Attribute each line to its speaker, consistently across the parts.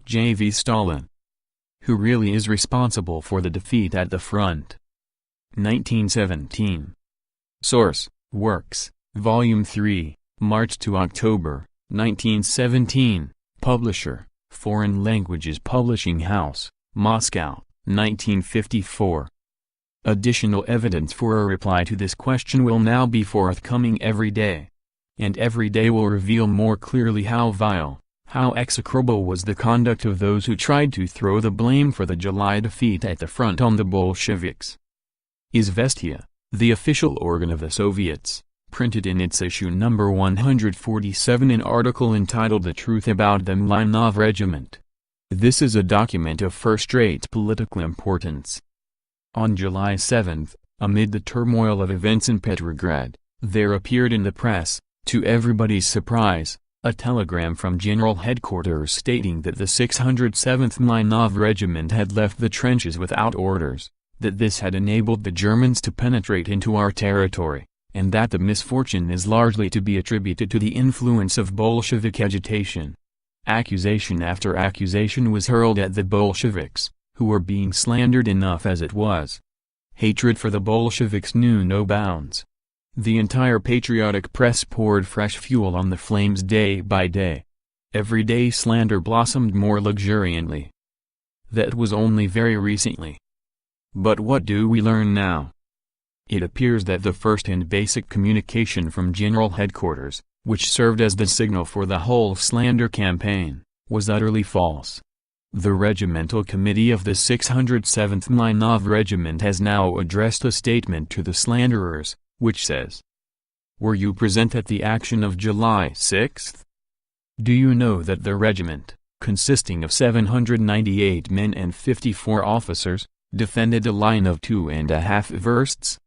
Speaker 1: J.V. Stalin. Who really is responsible for the defeat at the front? 1917. Source: Works, Volume 3, March to October, 1917. Publisher: Foreign Languages Publishing House, Moscow, 1954. Additional evidence for a reply to this question will now be forthcoming every day. And every day will reveal more clearly how vile, how execrable was the conduct of those who tried to throw the blame for the July defeat at the front on the Bolsheviks. Izvestia, the official organ of the Soviets, printed in its issue number 147 an article entitled "The Truth About the Mlynov Regiment." This is a document of first-rate political importance. On July 7, amid the turmoil of events in Petrograd, there appeared in the press, to everybody's surprise, a telegram from General Headquarters stating that the 607th Mlynov Regiment had left the trenches without orders, that this had enabled the Germans to penetrate into our territory, and that the misfortune is largely to be attributed to the influence of Bolshevik agitation. Accusation after accusation was hurled at the Bolsheviks, who were being slandered enough as it was. Hatred for the Bolsheviks knew no bounds. The entire patriotic press poured fresh fuel on the flames day by day. Every day slander blossomed more luxuriantly. That was only very recently. But what do we learn now? It appears that the first and basic communication from General Headquarters, which served as the signal for the whole slander campaign, was utterly false. The Regimental Committee of the 607th Mlynov Regiment has now addressed a statement to the slanderers, which says, "Were you present at the action of July 6? Do you know that the regiment, consisting of 798 men and 54 officers, defended a line of 2.5 versts?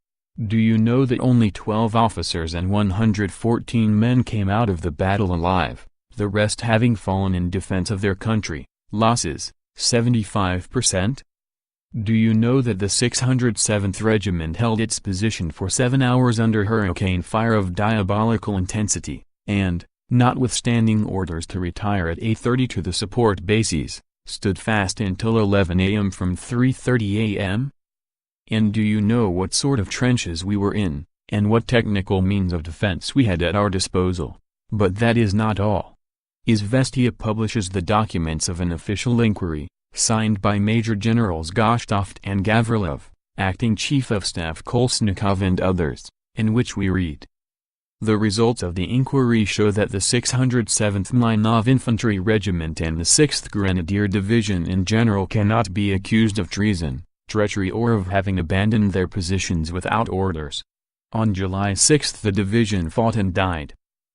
Speaker 1: Do you know that only 12 officers and 114 men came out of the battle alive, the rest having fallen in defense of their country, losses, 75%? Do you know that the 607th Regiment held its position for 7 hours under hurricane fire of diabolical intensity, and, notwithstanding orders to retire at 8:30 to the support bases, stood fast until 11 a.m. from 3:30 a.m.? And do you know what sort of trenches we were in, and what technical means of defense we had at our disposal? But that is not all. Izvestia publishes the documents of an official inquiry, signed by Major Generals Goshtoft and Gavrilov, Acting Chief of Staff Kolesnikov and others, in which we read. The results of the inquiry show that the 607th Mlynov Infantry Regiment and the 6th Grenadier Division in general cannot be accused of treason, treachery or of having abandoned their positions without orders. On July 6 the division fought and died.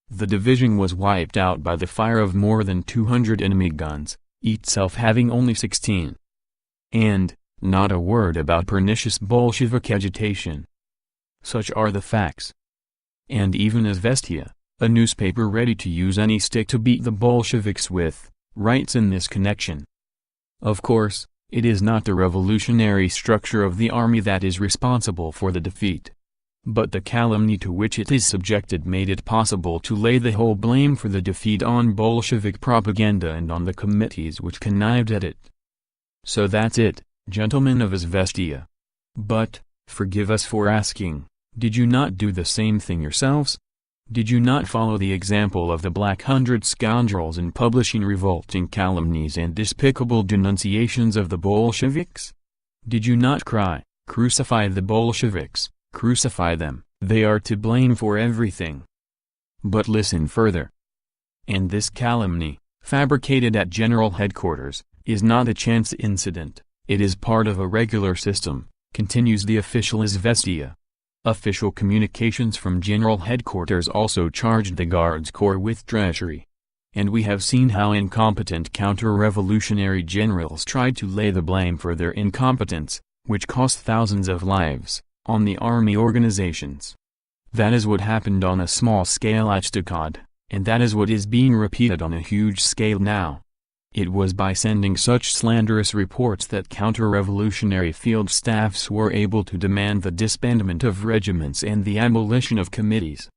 Speaker 1: The division was wiped out by the fire of more than 200 enemy guns, itself having only 16. And, not a word about pernicious Bolshevik agitation. Such are the facts. And even Izvestia, a newspaper ready to use any stick to beat the Bolsheviks with, writes in this connection. Of course, it is not the revolutionary structure of the army that is responsible for the defeat. But the calumny to which it is subjected made it possible to lay the whole blame for the defeat on Bolshevik propaganda and on the committees which connived at it. So that's it, gentlemen of Izvestia. But, forgive us for asking, did you not do the same thing yourselves? Did you not follow the example of the Black Hundred scoundrels in publishing revolting calumnies and despicable denunciations of the Bolsheviks? Did you not cry, "Crucify the Bolsheviks, crucify them, they are to blame for everything"? But listen further. And this calumny, fabricated at General Headquarters, is not a chance incident, it is part of a regular system, continues the official Izvestia. Official communications from General Headquarters also charged the Guards Corps with treachery. And we have seen how incompetent counter-revolutionary generals tried to lay the blame for their incompetence, which cost thousands of lives, on the army organizations. That is what happened on a small scale at Stakod, and that is what is being repeated on a huge scale now. It was by sending such slanderous reports that counter-revolutionary field staffs were able to demand the disbandment of regiments and the abolition of committees.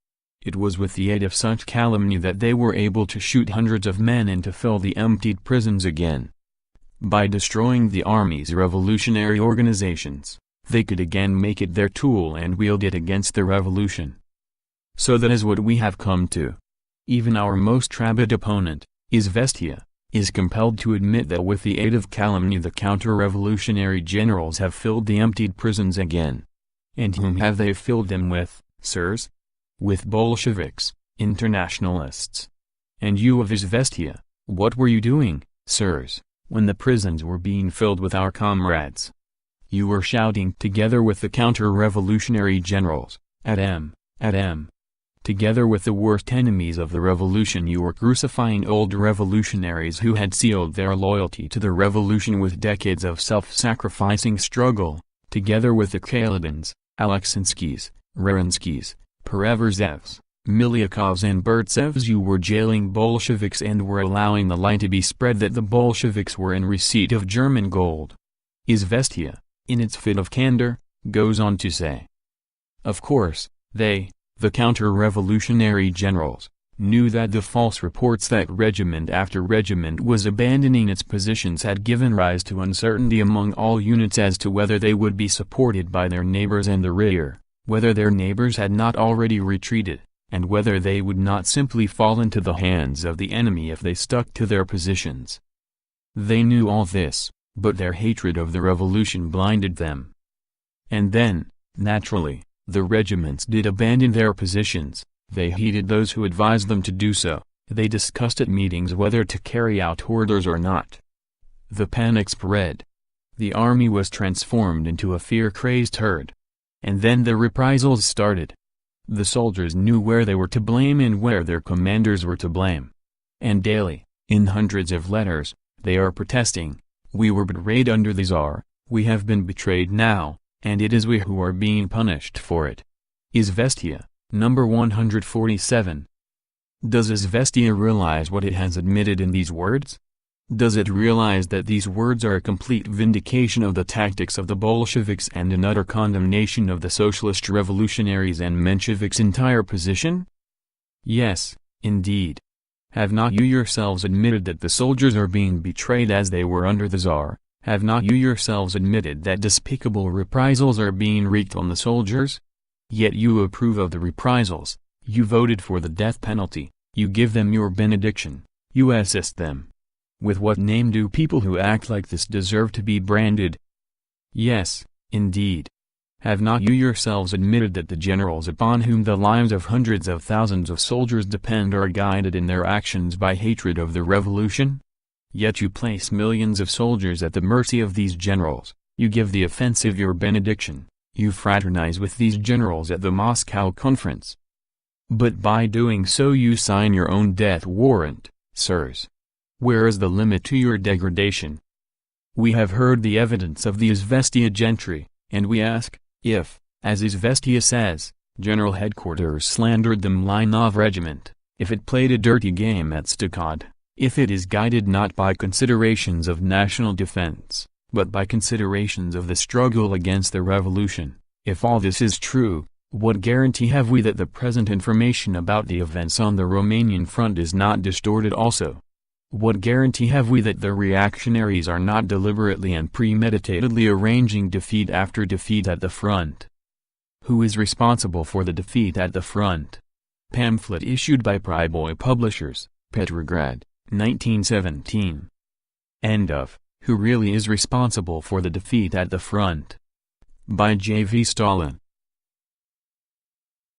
Speaker 1: It was with the aid of such calumny that they were able to shoot hundreds of men and to fill the emptied prisons again, By destroying the army's revolutionary organizations, they could again make it their tool and wield it against the revolution. So that is what we have come to. Even our most rabid opponent, Izvestia, is compelled to admit that with the aid of calumny the counter-revolutionary generals have filled the emptied prisons again. And whom have they filled them with, sirs? With Bolsheviks, internationalists. And you of Izvestia, what were you doing, sirs, when the prisons were being filled with our comrades? You were shouting together with the counter-revolutionary generals, at M. Together with the worst enemies of the revolution you were crucifying old revolutionaries who had sealed their loyalty to the revolution with decades of self-sacrificing struggle, together with the Kaledins, Aleksinskis, Rerenskis, Pereverzevs, Milyakovs and Burtsevs. You were jailing Bolsheviks and were allowing the lie to be spread that the Bolsheviks were in receipt of German gold. Izvestia, in its fit of candor, goes on to say. Of course, they, the counter-revolutionary generals, knew that the false reports that regiment after regiment was abandoning its positions had given rise to uncertainty among all units as to whether they would be supported by their neighbors in the rear, whether their neighbors had not already retreated, and whether they would not simply fall into the hands of the enemy if they stuck to their positions. They knew all this, but their hatred of the revolution blinded them. And then, naturally, the regiments did abandon their positions. They heeded those who advised them to do so, they discussed at meetings whether to carry out orders or not. The panic spread. The army was transformed into a fear-crazed herd. And then the reprisals started. The soldiers knew where they were to blame and where their commanders were to blame. And daily, in hundreds of letters, they are protesting, we were betrayed under the Tsar, we have been betrayed now, and it is we who are being punished for it. Izvestia, number 147. Does Izvestia realize what it has admitted in these words? Does it realize that these words are a complete vindication of the tactics of the Bolsheviks and an utter condemnation of the socialist revolutionaries and Mensheviks' entire position? Yes, indeed. Have not you yourselves admitted that the soldiers are being betrayed as they were under the Tsar? Have not you yourselves admitted that despicable reprisals are being wreaked on the soldiers? Yet you approve of the reprisals, you voted for the death penalty, you give them your benediction, you assist them. With what name do people who act like this deserve to be branded? Yes, indeed. Have not you yourselves admitted that the generals upon whom the lives of hundreds of thousands of soldiers depend are guided in their actions by hatred of the revolution? Yet you place millions of soldiers at the mercy of these generals, you give the offensive your benediction, you fraternize with these generals at the Moscow conference. But by doing so you sign your own death warrant, sirs. Where is the limit to your degradation? We have heard the evidence of the Izvestia gentry, and we ask, if, as Izvestia says, General Headquarters slandered the Mlinov regiment, if it played a dirty game at Stakod, if it is guided not by considerations of national defense, but by considerations of the struggle against the revolution, if all this is true, what guarantee have we that the present information about the events on the Romanian front is not distorted also? What guarantee have we that the reactionaries are not deliberately and premeditatedly arranging defeat after defeat at the front? Who is responsible for the defeat at the front? Pamphlet issued by Pryboy Publishers, Petrograd, 1917. End of. Who really is responsible for the defeat at the front? By J. V. Stalin.